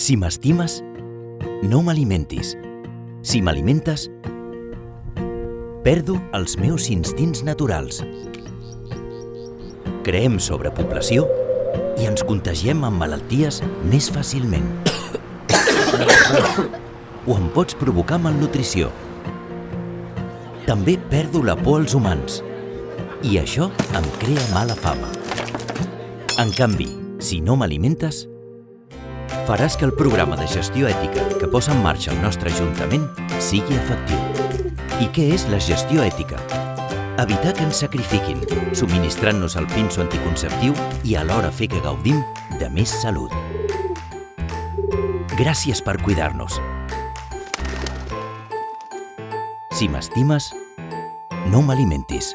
Si m'estimes, no m'alimentis. Si m'alimentes, perdo els meus instints naturals. Creem sobrepoblació i ens contagiem amb malalties més fàcilment. O em pots provocar malnutrició. També perdo la por als humans. I això em crea mala fama. En canvi, si no m'alimentes, faràs que el programa de gestió ètica que posa en marxa el nostre Ajuntament sigui efectiu. I què és la gestió ètica? Evitar que ens sacrifiquin, subministrant-nos el pinso anticonceptiu i alhora fer que gaudim de més salut. Gràcies per cuidar-nos. Si m'estimes, no m'alimentis.